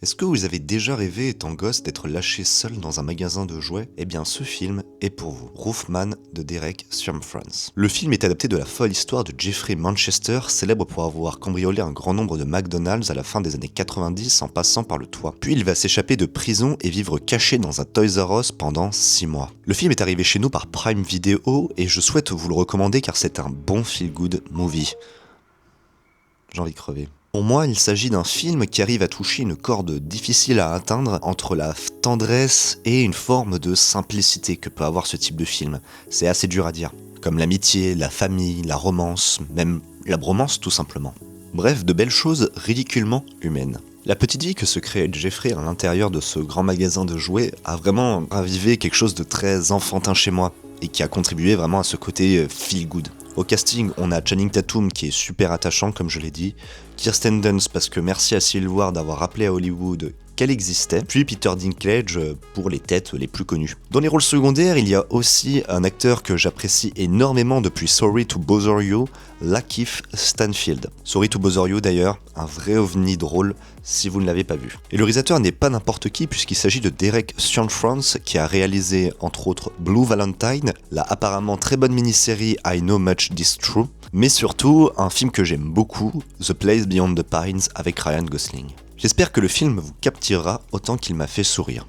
Est-ce que vous avez déjà rêvé étant gosse d'être lâché seul dans un magasin de jouets? Eh bien ce film est pour vous. Roofman de Derek Cianfrance. Le film est adapté de la folle histoire de Jeffrey Manchester, célèbre pour avoir cambriolé un grand nombre de McDonald's à la fin des années 90 en passant par le toit. Puis il va s'échapper de prison et vivre caché dans un Toys R Us pendant 6 mois. Le film est arrivé chez nous par Prime Video et je souhaite vous le recommander car c'est un bon feel-good movie. J'ai envie de crever. Pour moi, il s'agit d'un film qui arrive à toucher une corde difficile à atteindre entre la tendresse et une forme de simplicité que peut avoir ce type de film. C'est assez dur à dire. Comme l'amitié, la famille, la romance, même la bromance tout simplement. Bref, de belles choses ridiculement humaines. La petite vie que se crée Jeffrey à l'intérieur de ce grand magasin de jouets a vraiment ravivé quelque chose de très enfantin chez moi et qui a contribué vraiment à ce côté feel good. Au casting, on a Channing Tatum qui est super attachant comme je l'ai dit, Kirsten Dunst parce que merci à Civil War d'avoir rappelé à Hollywood qu'elle existait, puis Peter Dinklage pour les têtes les plus connues. Dans les rôles secondaires, il y a aussi un acteur que j'apprécie énormément depuis Sorry to Bother You, Lakeith Stanfield. Sorry to Bother You d'ailleurs, un vrai ovni drôle si vous ne l'avez pas vu. Et le réalisateur n'est pas n'importe qui puisqu'il s'agit de Derek Cianfrance qui a réalisé entre autres Blue Valentine, la apparemment très bonne mini-série I Know Much This True, mais surtout un film que j'aime beaucoup, The Place Beyond the Pines avec Ryan Gosling. J'espère que le film vous captivera autant qu'il m'a fait sourire.